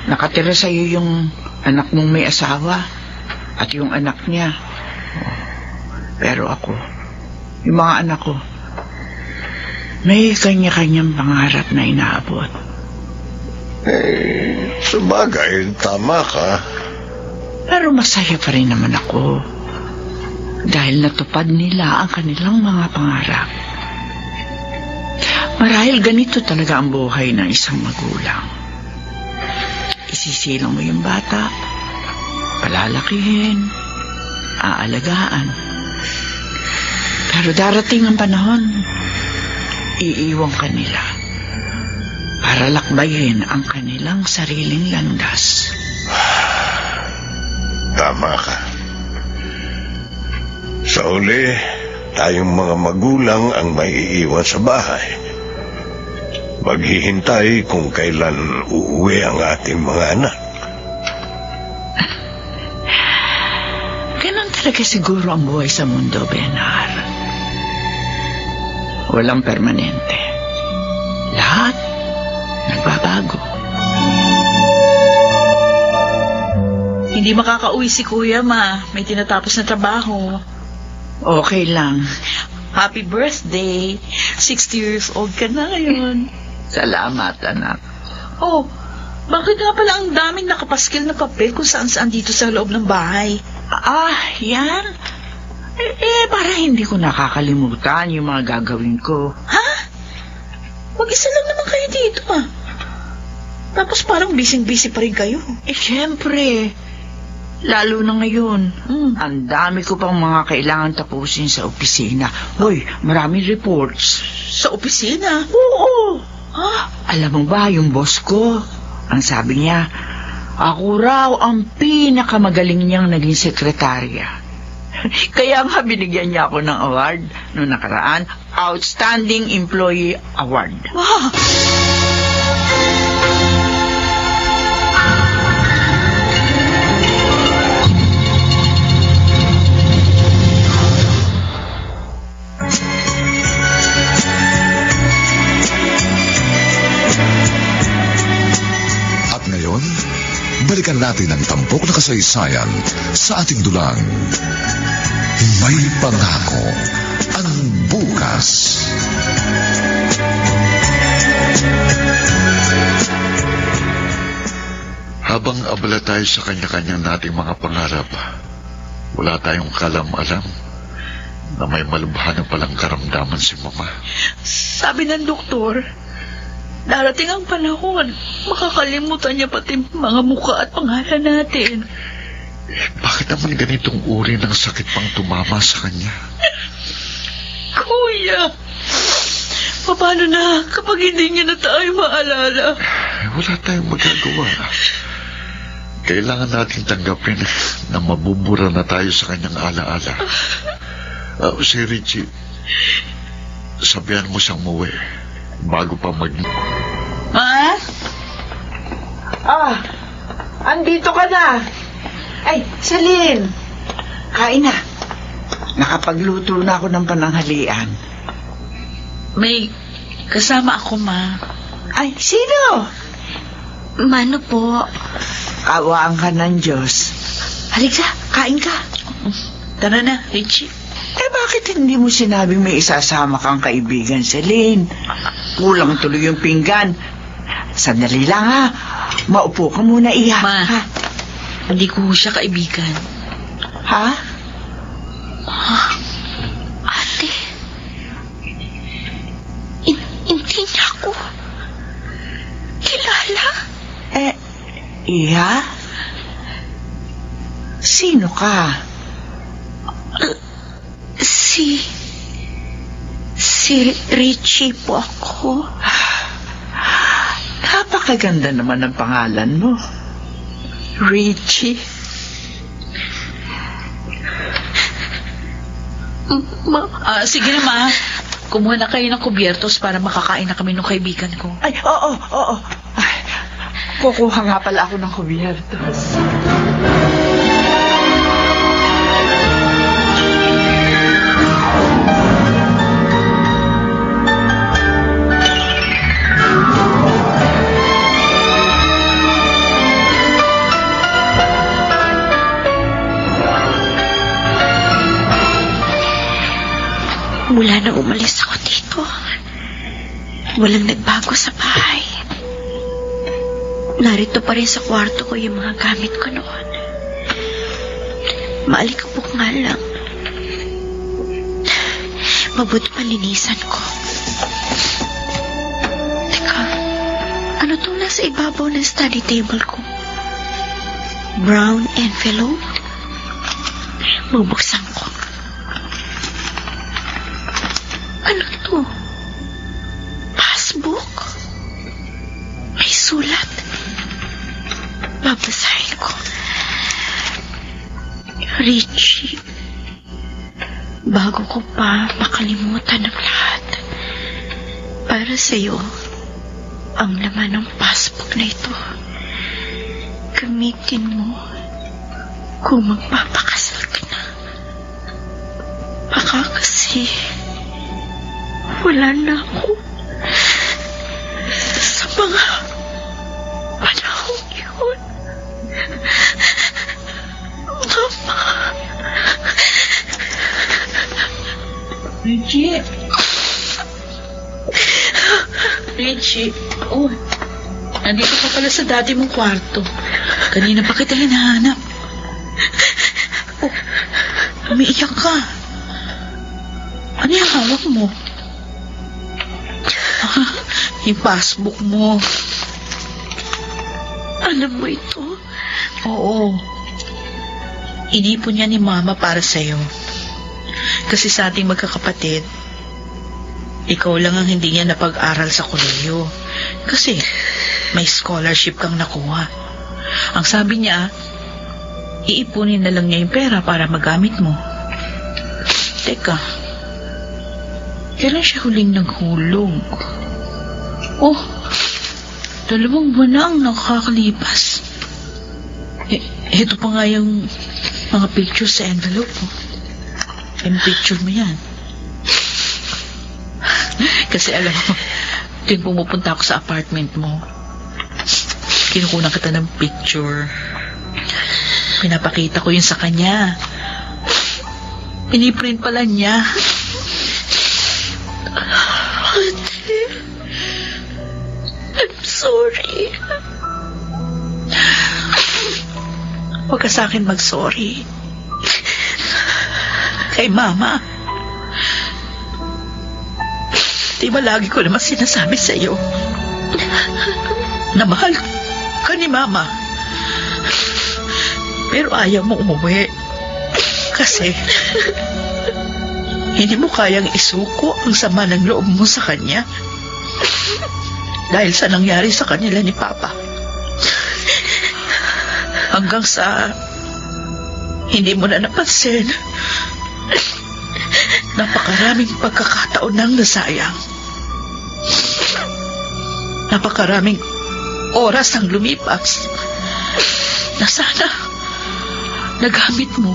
nakatira sa'yo yung anak mong may asawa. At yung anak niya. Pero ako, yung mga anak ko, may kanya-kanyang pangarap na inaabot. Sa bagay, tama ka. Pero masaya pa rin naman ako. Dahil natupad nila ang kanilang mga pangarap. Marahil ganito talaga ang buhay ng isang magulang. Isisilang mo yung bata, palalakihin, aalagaan. Pero darating ang panahon, iiwan ka nila para lakbayin ang kanilang sariling landas. Tama ka. Sa uli, tayong mga magulang ang maiiwan sa bahay. Maghihintay kung kailan uuwi ang ating mga anak. Ganon talaga siguro ang buhay sa mundo, Benar. Walang permanente. Lahat nagbabago. Hindi makakauwi si Kuya, Ma. May tinatapos na trabaho. Okay lang. Happy birthday. 60 years old ka na ngayon. Salamat, anak. Oh, bakit nga pala ang daming nakapaskil na papel kung saan-saan dito sa loob ng bahay? Yan. Para hindi ko nakakalimutan yung mga gagawin ko. Ha? Mag-isa lang naman kayo dito, ah. Tapos parang busy-busy pa rin kayo. Siyempre. Lalo na ngayon. Ang dami ko pang mga kailangan tapusin sa opisina. Hoy, maraming reports. Sa opisina? Oo. Alam mo ba, yung boss ko, ang sabi niya, ako raw ang pinakamagaling niyang naging sekretarya. Kaya nga binigyan niya ako ng award noong nakaraan, Outstanding Employee Award. Wow! At ngayon, balikan natin ang tampok na kasaysayan sa ating dulang. May pangako ang bukas. Habang abala tayo sa kanya-kanyang nating mga pangarap, wala tayong kalam-alam na may malubha na palang karamdaman si Mama. Sabi ng doktor, darating ang panahon, makakalimutan niya pati mga mukha at pangalan natin. Bakit naman ganitong uri ng sakit pang tumama sa kanya? Kuya, paano na kapag hindi niya na tayo maalala? Wala tayong magagawa. Kailangan natin tanggapin na mabubura na tayo sa kanyang alaala. Si Richie, sabihan mo siyang muwi bago pa Ma? Andito ka na. Ay, Celine, kain na. Nakapagluto na ako ng pananghalian. May kasama ako, Ma. Ay, sino? Mano po? Kawaan ka ng Diyos. Halika, kain ka. Tara na, Richie. Bakit hindi mo sinabing may isasama kang kaibigan, Celine? Kulang tuloy yung pinggan. Sandali lang, ha. Maupo ka muna, Iha. Ma, Ha? hindi ko siya kaibigan. Ha? Ate, hindi niya ako kilala. Iha? Sino ka? Si Richie po ako. Napakaganda naman ng pangalan mo. Richie. Sige na, Ma. Kumuha na kayo ng kubyertos para makakain na kami ng kaibigan ko. Ay, oo. Ay, kukuha nga pala ako ng kubyertos. Mula na umalis ako dito, walang nagbago sa bahay. Narito pa rin sa kwarto ko yung mga gamit ko noon. Maalikabok nga lang. Mabuti pa linisan ko. Teka, ano tong nasa ibabaw ng study table ko? Brown envelope? Bubuksan ko. Ano to? Passbook? May sulat. Babasahin ko. Richie, bago ko pa makalimutan ang lahat, para sa'yo, ang laman ng passbook na ito, gamitin mo kung magpapakasal ka na. Baka kasi wala na ako sa mga panahon yun. Mama. Richie? Richie? Oh, nandito ka pala sa dati mong kwarto. Kanina pa kita hinahanap. Oh, umiiyak ka. Ano yung hawak mo? Yung passbook mo. Alam mo ito? Oo. Inipon niya ni Mama para sa'yo. Kasi sa ating magkakapatid, ikaw lang ang hindi niya napag-aral sa kolehiyo. Kasi may scholarship kang nakuha. Ang sabi niya, iipunin na lang niya yung pera para magamit mo. Teka, kailan siya huling naghulog? Oh, 2 buwan na ang nakakalipas. Ito pa nga yung mga pictures sa envelope mo. Yung picture mo yan. Kasi alam mo, tuwing pumupunta ako sa apartment mo, kinukunan kita ng picture. Pinapakita ko yun sa kanya. Piniprint pala niya. Ate, I'm sorry. Huwag ka sa akin mag-sorry. Kay Mama. Di ba lagi ko naman sinasabi sa'yo na mahal ka ni Mama. Pero ayaw mo umuwi. Kasi hindi mo kayang isuko ang sama ng loob mo sa kanya. Dahil sa nangyari sa kanila ni Papa. Hanggang sa hindi mo na napansin, napakaraming pagkakataon nang nasayang. Napakaraming oras ang lumipas na sana nagamit mo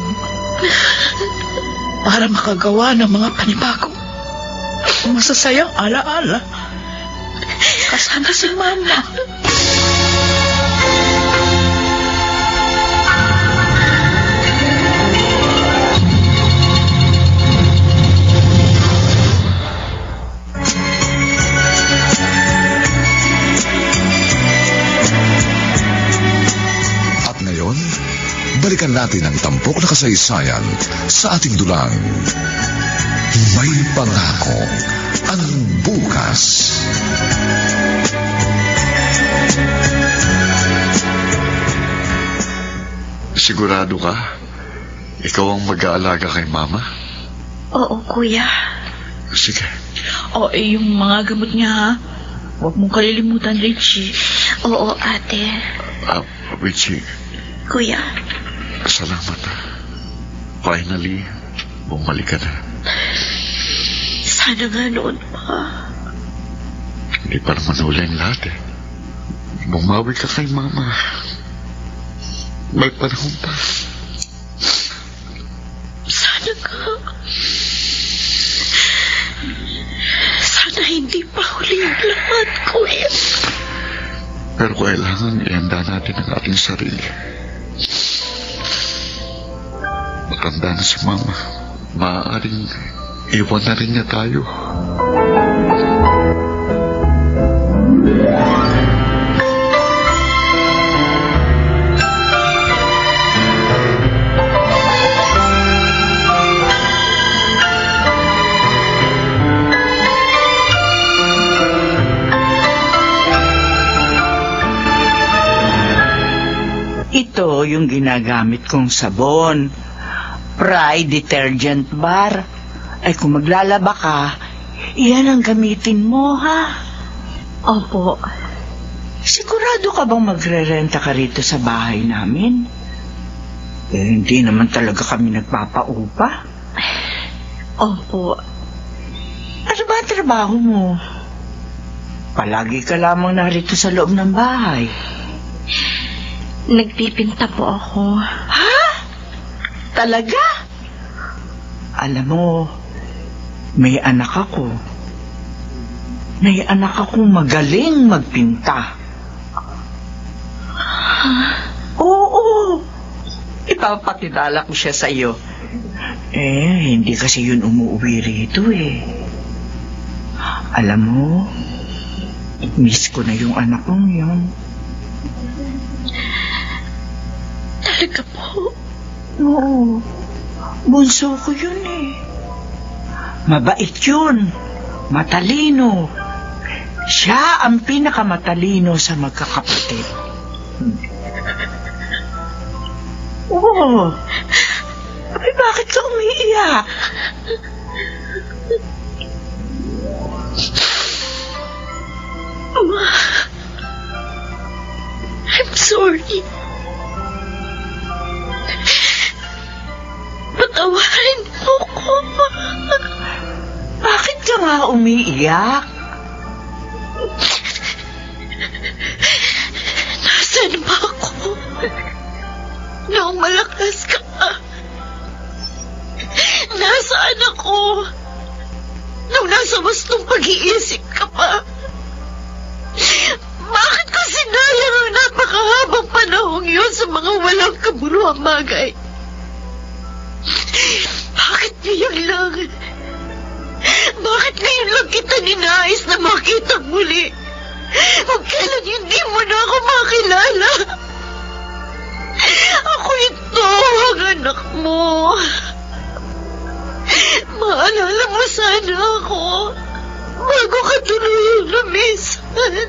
para makagawa ng mga panibagong masasayang alaala. Kasama si Mama. Balikan natin ang tampok na kasaysayan sa ating dulang. May pangako ang bukas. Sigurado ka? Ikaw ang mag-aalaga kay Mama? Oo, Kuya. Sige. Yung mga gamot niya, ha? Huwag mong kalilimutan, Richie. Oo, Ate. Richie, Kuya. salamat. Finally, bumalik ka na. Sana nga noon pa. Hindi pa naman huli ang lahat eh. Bumawi ka kay Mama. May panahon pa. Sana nga. Sana hindi pa huli ang lahat, Kuya. Pero kailangan ihanda natin ang ating sarili. Matanda na si Mama. Maaaring iwan na rin niya tayo. Ito yung ginagamit kong sabon. Pride Detergent Bar. Ay kung maglalaba ka, iyan ang gamitin mo, ha? Opo. Sigurado ka bang magre-renta ka rito sa bahay namin? Hindi naman talaga kami nagpapaupa. Opo. Ano ba ang trabaho mo? Palagi ka lamang narito sa loob ng bahay. Nagpipinta po ako. Ha? Talaga? Alam mo, may anak ako. May anak akong magaling magpinta. Oo. Ipapakilala ko siya sa iyo. Hindi kasi yun umuwi rito eh. Alam mo, miss ko na yung anak kong yun. Talaga po? Oo. Bunso ko yun eh. Mabait yun. Matalino. Siya ang pinakamatalino sa magkakapatid. Oo. Ay, bakit ka umiiyak? Ma, umiiyak? Nasaan ba ako? Noong malakas ka pa. Nasaan ako? Nung nasa wastong pag-iisip ka pa. Bakit ko sinayang ang napakahabang panahong yun sa mga walang kabuluhang bagay? Bakit ngayon lang? Bakit ngayon lang kita ninais na makita muli? Kung kailan hindi mo na ako makilala. Ako ito, ang anak mo. Maalala mo sana ako bago ka tuluyang lumisan.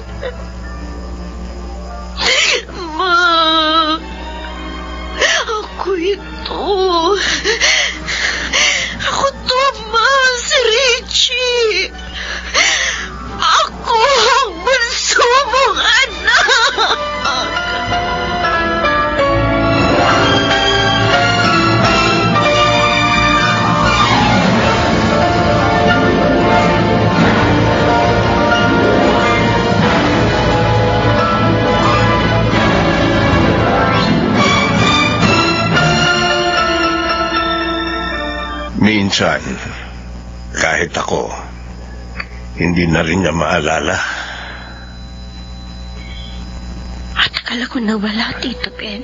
Ma, ako ito. Ako to, Ma, si Richie. Ako ang bunso mong anak. Minsan, kahit ako, hindi na rin niya maalala. At akala ko nawala, Tito Ben.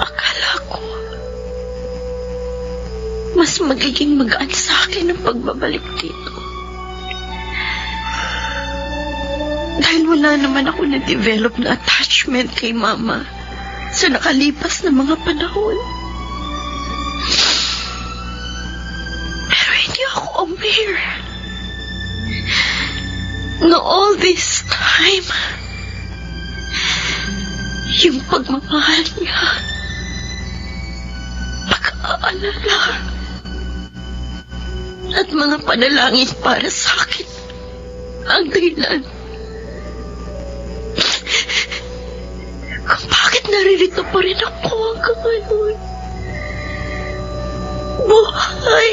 Akala ko, mas magiging magaan sa akin ang pagbabalik dito. Dahil wala naman ako na-develop na attachment kay Mama sa nakalipas na mga panahon. Pero hindi ako aware na all this time, yung pagmamahal niya, pag-aalala, at mga panalangin para sa akin ang dahilan kung bakit naririto pa rin ako hanggang ngayon. Buhay!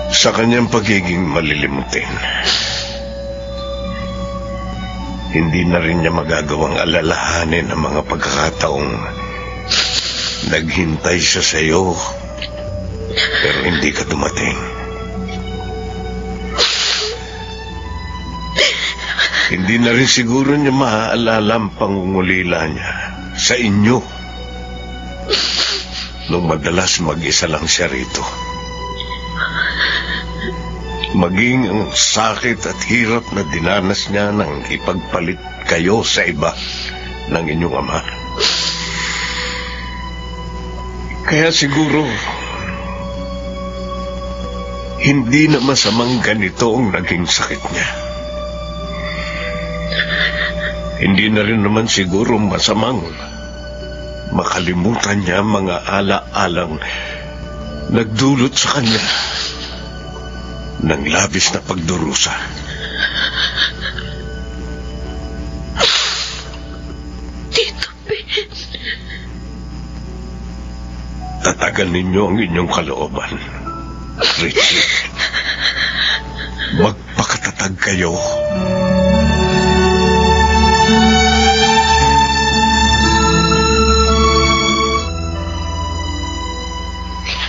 Sa kanyang pagiging malilimutin, hindi na rin niya magagawang alalahanin ang mga pagkakataong naghintay siya sa iyo, pero hindi ka dumating. Hindi na rin siguro niya maaalala ang pangungulila niya sa inyo nung madalas mag-isa lang siya rito. Maging ang sakit at hirap na dinanas niya nang ipagpalit kayo sa iba ng inyong ama. Kaya siguro, hindi na masamang ganito ang naging sakit niya. Hindi na rin naman siguro masamang makalimutan niya mga ala-alang nagdulot sa kanya ng labis na pagdurusa. Tito Ben, Tatagan ninyo ang inyong kalooban, Richie. Magpakatatag kayo.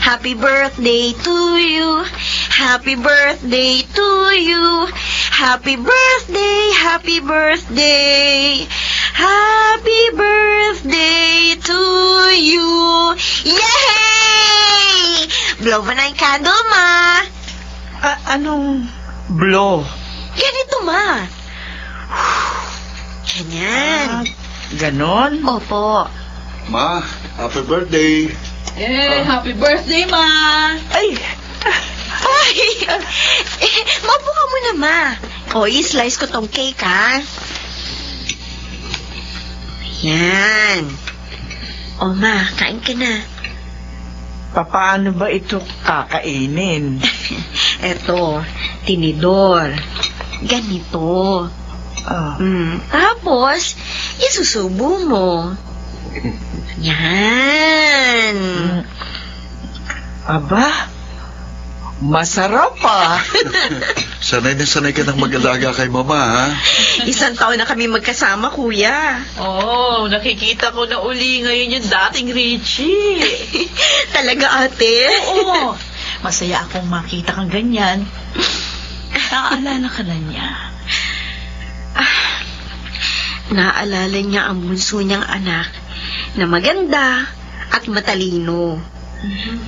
happy birthday to you. Happy birthday to you. Happy birthday, happy birthday. Happy birthday to you. Yay! Blow mo na yung candle, Ma. Anong blow? Ganito, Ma. Ganyan. Ganon? Opo. Ma, happy birthday. Yay! Happy birthday, Ma! Ay, Ay! Maupo ka muna, Ma. O, i-slice ko tong cake, ha? Yan. O, Ma, kain ka na. papaano ba ito kakainin? Eto, tinidor. Ganito. Ah, Tapos, isusubo mo. Yan. Aba, masarap ah. Sanay na sanay ka ng mag-alaga kay mama, ha? Isang taon na kami magkasama, kuya. Oh, nakikita ko na uli ngayon yung dating Richie. Talaga, ate? Oo, masaya akong makita kang ganyan. Naaalala ka na niya. Naalala niya ang bunso niyang anak na maganda at matalino.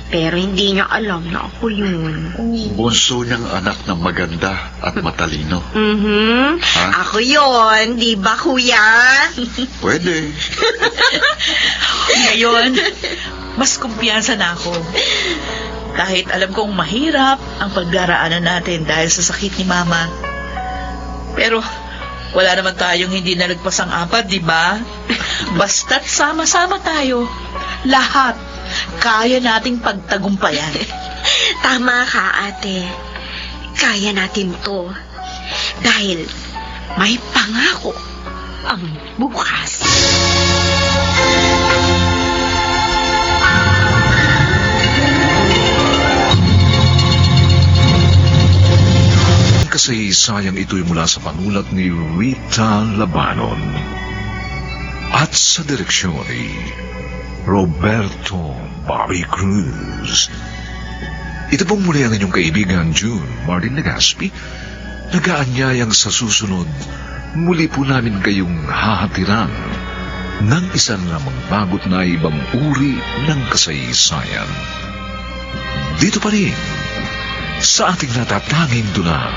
Pero hindi niya alam na ako yun. Bunso niyang anak na maganda at matalino. Ha? Ako yun, di ba, kuya? Pwede. Ngayon, mas kumpiyansa na ako. Kahit alam kong mahirap ang pagdaraanan natin dahil sa sakit ni Mama. Pero wala naman tayong hindi nalagpas ang apat, di ba? Basta't sama-sama tayo, lahat kaya nating pagtagumpayan. Tama ka, ate. Kaya natin to. Dahil may pangako ang bukas. Kasaysayang ito'y mula sa panulat ni Rita Labanon at sa direksyon ni Roberto Bobby Cruz. Ito pong muli ang inyong kaibigan June Martin Legaspi, nag-aanyayang sa susunod muli po namin kayong hahatiran ng isa namang bagot na ibang uri ng kasaysayan. Dito pa rin sa ating natatanging dunang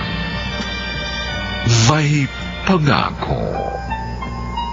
may pangako.